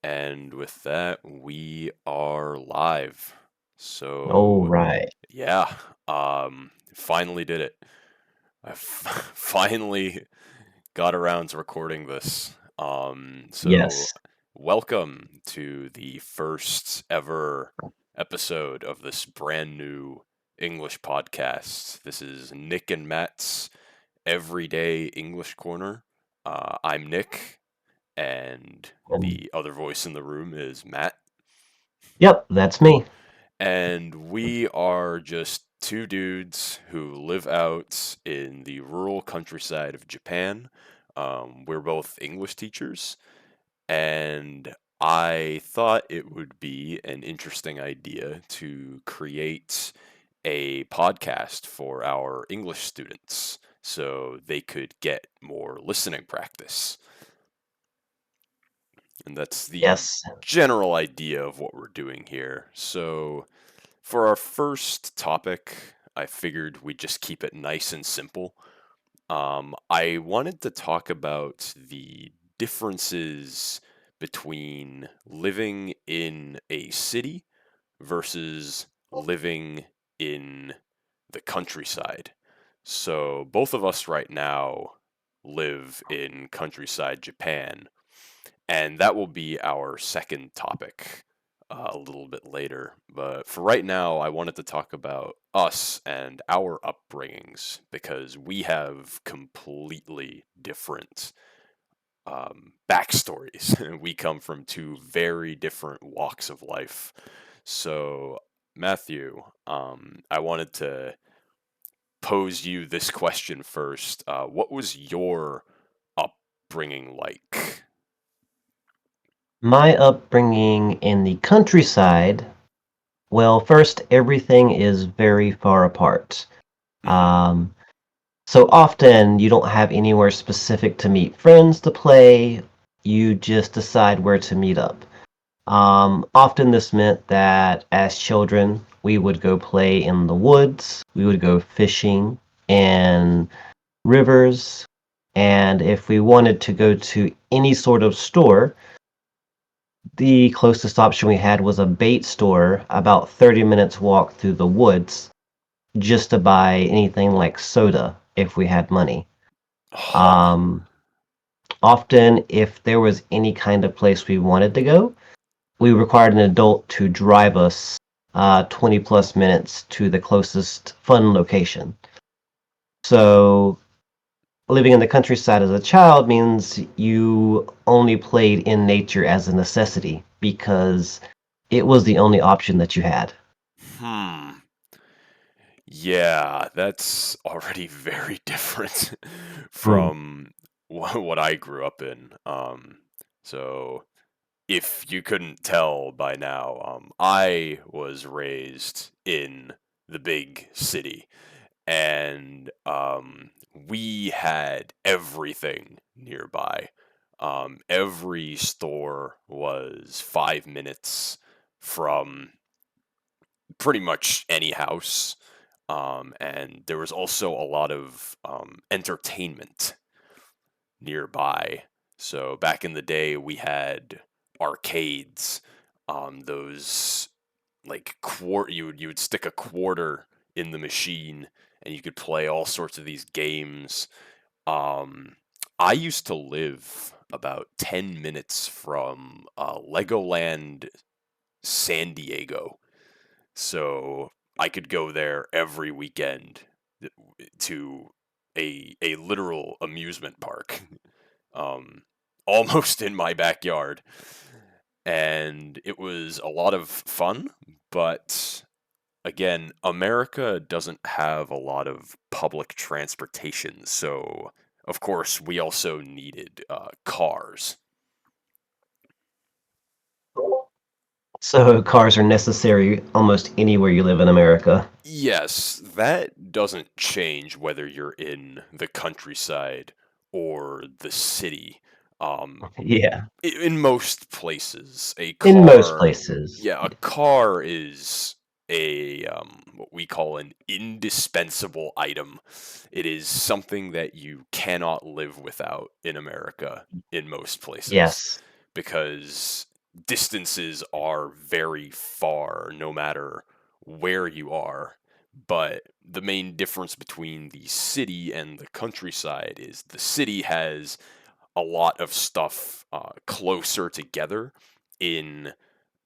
And with that, we are live. All So, right. yeah, finally did it. I finally got around to recording this. So Yes. welcome to the first ever episode of this brand new English podcast. This is Nick and Matt's Everyday English Corner. I'm Nick, and Um, the other voice in the room is Matt. yep, that's me. And we are just two dudes who live out in the rural countryside of Japan. We're both English teachers, and I thought it would be an interesting idea to create a podcast for our English students so they could get more listening practice. And that's the Yes. general idea of what we're doing here. So, for our first topic, I figured we'd just keep it nice and simple. I wanted to talk about the differences between living in a city versus living in the countryside. So, both of us right now live in countryside Japan, and that will be our second topic a little bit later. But for right now, I wanted to talk about us and our upbringings because we have completely different backstories. We come from two very different walks of life. So, Matthew, I wanted to pose you this question first. What was your upbringing like? My upbringing in the countryside, well, first, everything is very far apart. Hmm. Um, so often you don't have anywhere specific to meet friends to play. You just decide where to meet up. Often this meant that as children, we would go play in the woods, we would go fishing in rivers, and if we wanted to go to any sort of store, the closest option we had was a bait store about 30 minutes walk through the woods just to buy anything like soda if we had money. Huh. Um, Often, if there was any kind of place we wanted to go, we required an adult to drive us 20 plus minutes to the closest fun location. So living in the countryside as a child means you only played in nature as a necessity because it was the only option that you had. Hmm. Yeah, that's already very different Hmm. from what I grew up in. So if you couldn't tell by now, I was raised in the big city, and we had everything nearby. Every store was 5 minutes from pretty much any house. And there was also a lot of entertainment nearby. So back in the day, we had arcades. Those like you would stick a quarter in the machine, and you could play all sorts of these games. Um, I used to live about 10 minutes from Legoland San Diego, so I could go there every weekend to a literal amusement park, um, almost in my backyard, and it was a lot of fun. But again, America doesn't have a lot of public transportation, so of course we also needed cars. So cars are necessary almost anywhere you live in America. Yes, that doesn't change whether you're in the countryside or the city. Um, Yeah, in most places, a in most car, places. yeah, a car is a what we call an indispensable item. It is something that you cannot live without in America in most places Yes. because distances are very far no matter where you are. But the main difference between the city and the countryside is the city has a lot of stuff closer together in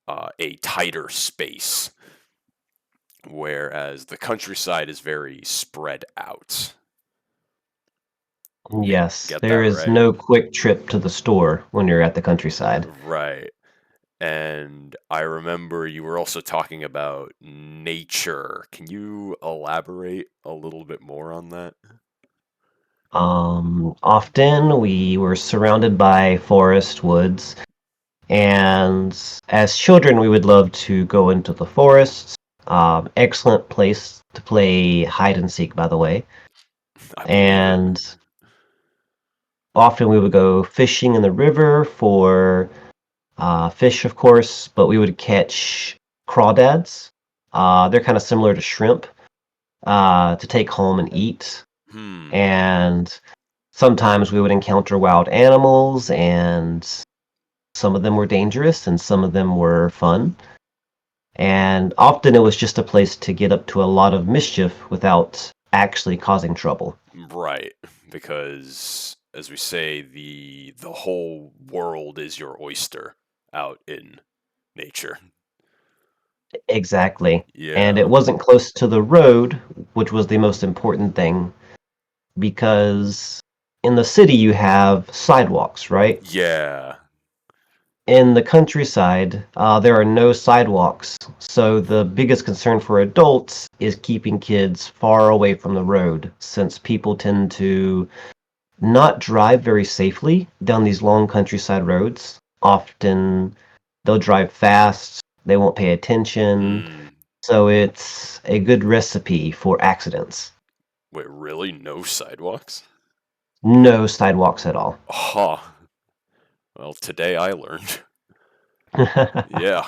a tighter space, whereas the countryside is very spread out. Yes, Get that there is right? no quick trip to the store when you're at the countryside. Right. And I remember you were also talking about nature. Can you elaborate a little bit more on that? Often we were surrounded by forest woods, and as children, we would love to go into the forests. Excellent place to play hide and seek, by the way. I believe it. And often we would go fishing in the river for fish, of course, but we would catch crawdads. They're kind of similar to shrimp to take home and eat. Hmm. And sometimes we would encounter wild animals, and some of them were dangerous and some of them were fun. And often it was just a place to get up to a lot of mischief without actually causing trouble. Right. Because as we say, the whole world is your oyster out in nature. Exactly. And Yeah. it wasn't close to the road, which was the most important thing, because in the city you have sidewalks, right? Yeah. In the countryside, there are no sidewalks. So the biggest concern for adults is keeping kids far away from the road, since people tend to not drive very safely down these long countryside roads. Often they'll drive fast, they won't pay attention, Hmm. so it's a good recipe for accidents. Wait, really? No sidewalks? No sidewalks at all. Huh. Well, today I learned. Yeah,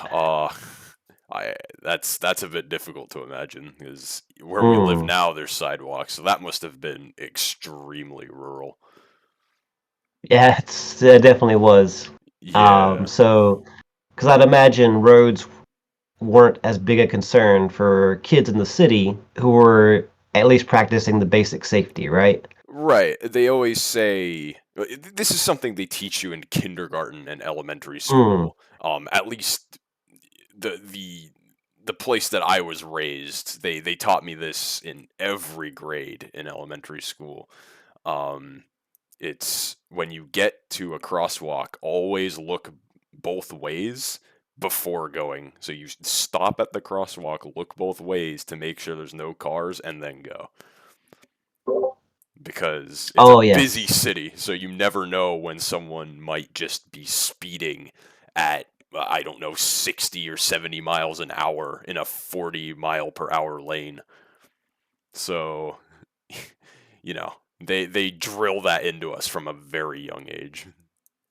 I that's a bit difficult to imagine because where we live Mm, now there's sidewalks, so that must have been extremely rural. yeah, it definitely was. Yeah, So, because I'd imagine roads weren't as big a concern for kids in the city who were at least practicing the basic safety, right? right. They always say this is something they teach you in kindergarten and elementary Mm, school. At least the the the place that I was raised, they taught me this in every grade in elementary school. Um, It's when you get to a crosswalk, always look both ways before going. So you stop at the crosswalk, look both ways to make sure there's no cars, and then go. Because it's a oh, busy yes. city, so you never know when someone might just be speeding at, I don't know, 60 or 70 miles an hour in a 40-mile-per-hour lane. So, they drill that into us from a very young age.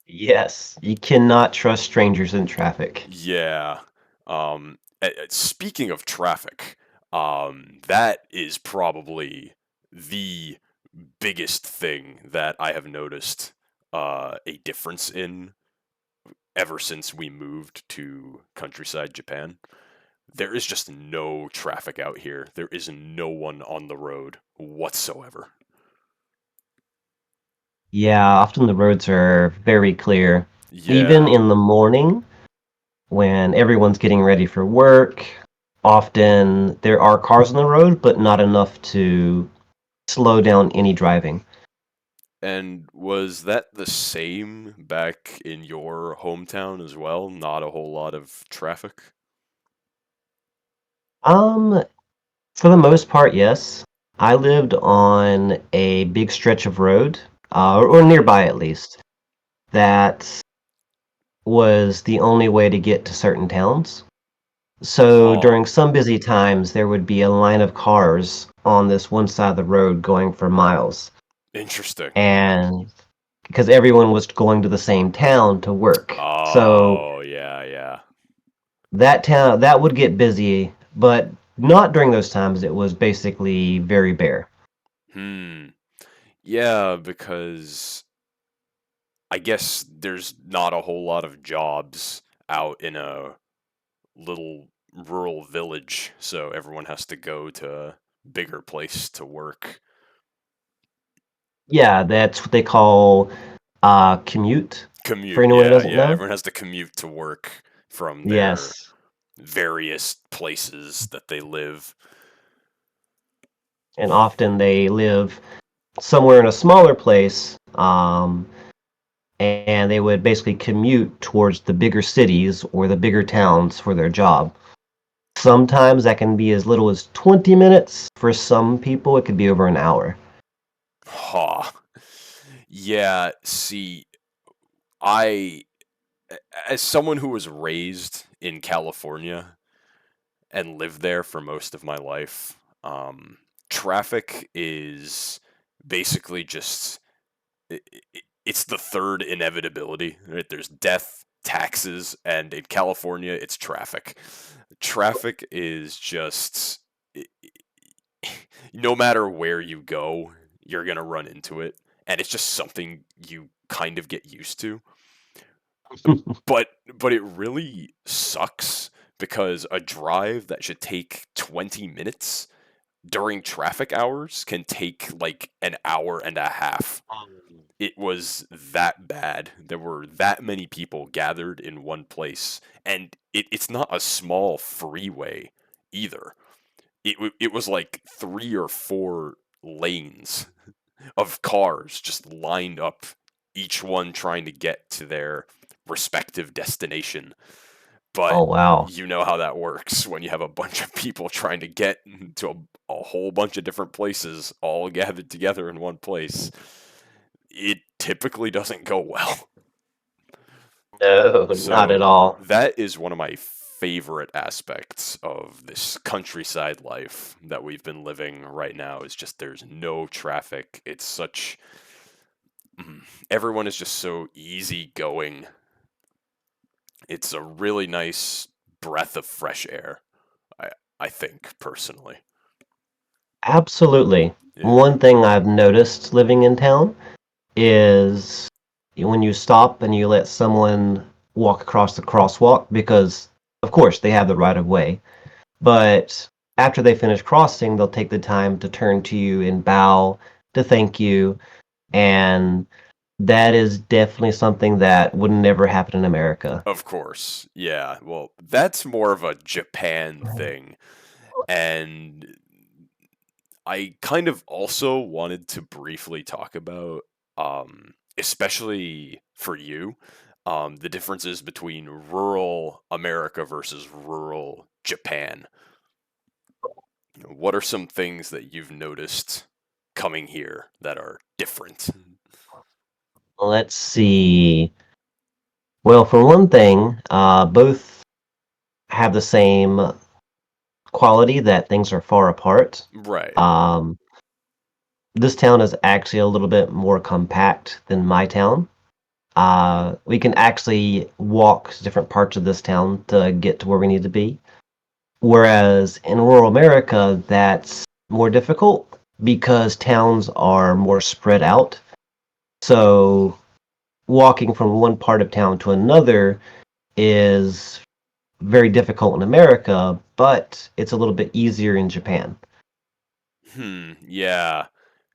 Yes. You cannot trust strangers in traffic. Yeah. Speaking of traffic, that is probably the biggest thing that I have noticed a difference in ever since we moved to countryside Japan. There is just no traffic out here. There is no one on the road whatsoever. Yeah, often the roads are very clear. Even Yeah. in the morning, when everyone's getting ready for work, often there are cars on the road, but not enough to slow down any driving. And was that the same back in your hometown as well? Not a whole lot of traffic? Um, for the most part, yes. I lived on a big stretch of road, or Hmm. nearby at least, that was the only way to get to certain towns. So Huh. during some busy times, there would be a line of cars on this one side of the road going for miles. Interesting. And because everyone was going to the same town to work. So Oh, yeah, yeah. that would get busy, but not during those times. It was basically very bare. Hmm. Yeah, because I guess there's not a whole lot of jobs out in a little rural village, so everyone has to go to a bigger place to work. Yeah, that's what they call commute, for Commute, anyone who yeah, doesn't yeah. know. Everyone has to commute to work from their Yes. various places that they live. And often they live somewhere in a smaller place, and they would basically commute towards the bigger cities or the bigger towns for their job. Sometimes that can be as little as 20 minutes. For some people, it could be over an hour. Ha. Yeah, see, I, as someone who was raised in California and lived there for most of my life, traffic is basically just it's the third inevitability. Right? There's death, taxes, and in California, it's traffic. Traffic is just no matter where you go, you're gonna run into it, and it's just something you kind of get used to. But it really sucks because a drive that should take 20 minutes during traffic hours can take like an hour and a half. It was that bad. There were that many people gathered in one place, and it's not a small freeway either. It was like 3 or 4 lanes of cars just lined up, each one trying to get to their respective destination. But Oh, wow. you know how that works when you have a bunch of people trying to get to a whole bunch of different places all gathered together in one place. It typically doesn't go well. No, not at So all. that is one of my favorite aspects of this countryside life that we've been living right now is just there's no traffic. It's such everyone is just so easygoing. It's a really nice breath of fresh air. I I think personally. Absolutely. Yeah. One thing I've noticed living in town is when you stop and you let someone walk across the crosswalk, because, of course, they have the right of way. But after they finish crossing, they'll take the time to turn to you and bow to thank you. And that is definitely something that would never happen in America. Of course. Yeah. Well, that's more of a Japan thing. And I kind of also wanted to briefly talk about, especially for you, the differences between rural America versus rural Japan. What are some things that you've noticed coming here that are different? Let's see. Well, for one thing, both have the same quality that things are far apart. Right. Um, this town is actually a little bit more compact than my town. We can actually walk to different parts of this town to get to where we need to be. Whereas in rural America, that's more difficult because towns are more spread out. So walking from one part of town to another is very difficult in America, but it's a little bit easier in Japan. Yeah.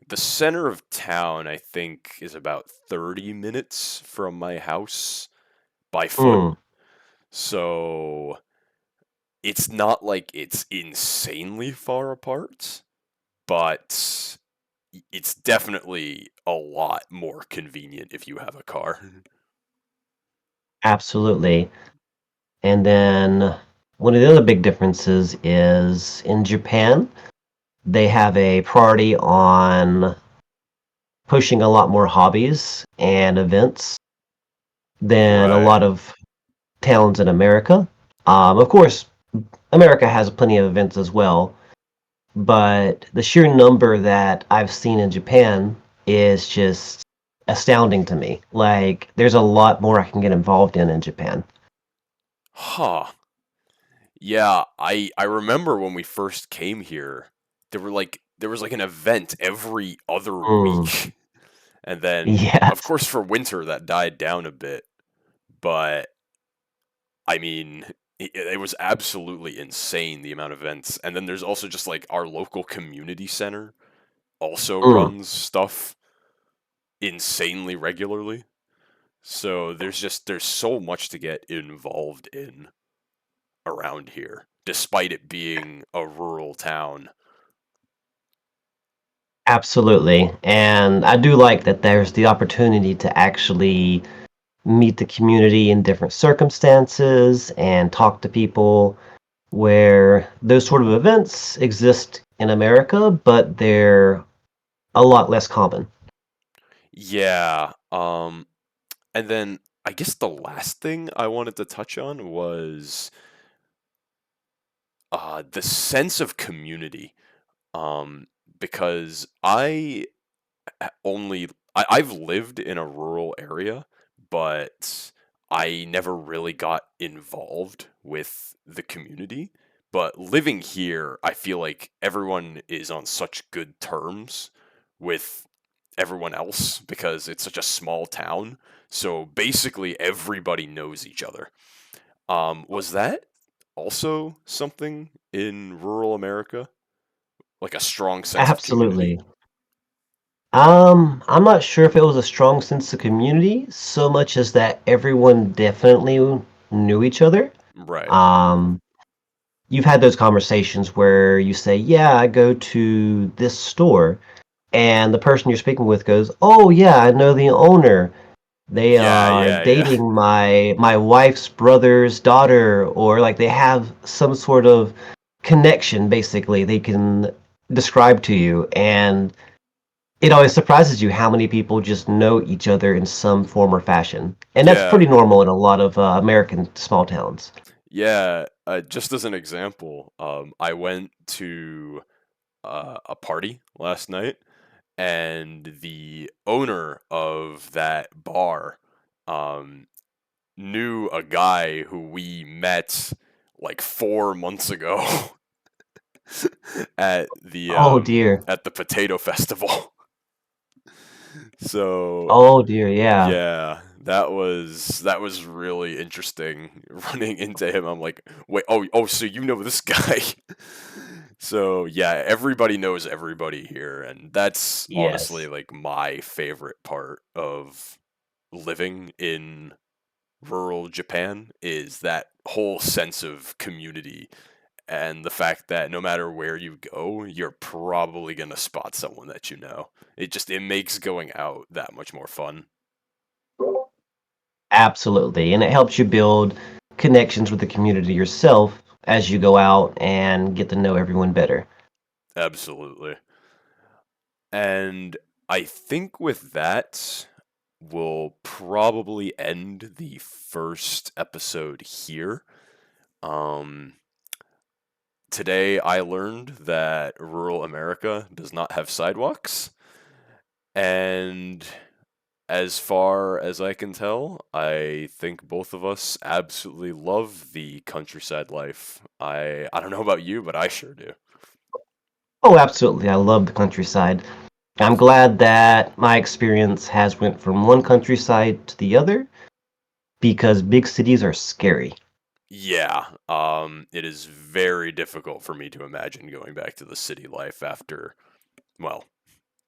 The center of town, I think, is about 30 minutes from my house by foot. Hmm, So it's not like it's insanely far apart, but it's definitely a lot more convenient if you have a car. absolutely. And then one of the other big differences is in Japan, they have a priority on pushing a lot more hobbies and events than a Right. lot of towns in America. Of course, America has plenty of events as well, but the sheer number that I've seen in Japan is just astounding to me. Like, there's a lot more I can get involved in Japan. Huh. Yeah, I remember when we first came here, there was like an event every other Mm, week. And then of yes, course for winter that died down a bit, but I mean, it was absolutely insane the amount of events. And then there's also just like our local community center also Mm, runs stuff insanely regularly. So there's so much to get involved in around here, despite it being a rural town. absolutely. And I do like that there's the opportunity to actually meet the community in different circumstances and talk to people where those sort of events exist in America, but they're a lot less common. Yeah. And then I guess the last thing I wanted to touch on was the sense of community. Um, because I've lived in a rural area, but I never really got involved with the community. But living here, I feel like everyone is on such good terms with everyone else because it's such a small town. So basically, everybody knows each other. Was that also something in rural America? Like a strong sense of community? Absolutely. I'm not sure if it was a strong sense of community so much as that everyone definitely knew each other. Right. Um, you've had those conversations where you say, "Yeah, I go to this store," and the person you're speaking with goes, "Oh, yeah, I know the owner. They Yeah, are yeah, yeah. dating my wife's brother's daughter," or like they have some sort of connection basically they can describe to you, and it always surprises you how many people just know each other in some form or fashion. And that's Yeah, pretty normal in a lot of American small towns. yeah. Just as an example, I went to a party last night, and the owner of that bar um, knew a guy who we met like 4 months ago Oh dear. at the potato festival. So Oh dear, yeah. yeah, that was really interesting running into him. I'm like, wait, oh, so you know this guy? So yeah, everybody knows everybody here, and that's honestly Yes. like my favorite part of living in rural Japan is that whole sense of community and the fact that no matter where you go, you're probably gonna spot someone that you know. It makes going out that much more fun. Absolutely. And it helps you build connections with the community yourself as you go out and get to know everyone better. Absolutely. And I think with that, we'll probably end the first episode here. Um, Today I learned that rural America does not have sidewalks, and as far as I can tell, I think both of us absolutely love the countryside life. I don't know about you, but I sure do. Oh, absolutely. I love the countryside. I'm glad that my experience has went from one countryside to the other because big cities are scary. Yeah, it is very difficult for me to imagine going back to the city life after, well,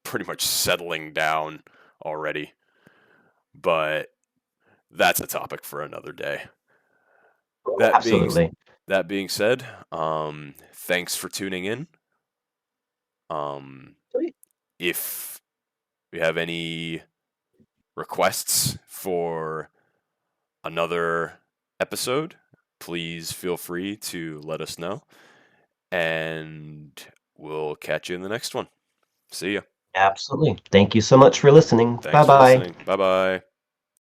pretty much settling down already. But that's a topic for another day. That being Absolutely. that being said, thanks for tuning in. Um, if you have any requests for another episode, please feel free to let us know, and we'll catch you in the next one. See ya. Absolutely. Thank you so much for listening. Bye Thanks for bye. listening. Bye bye.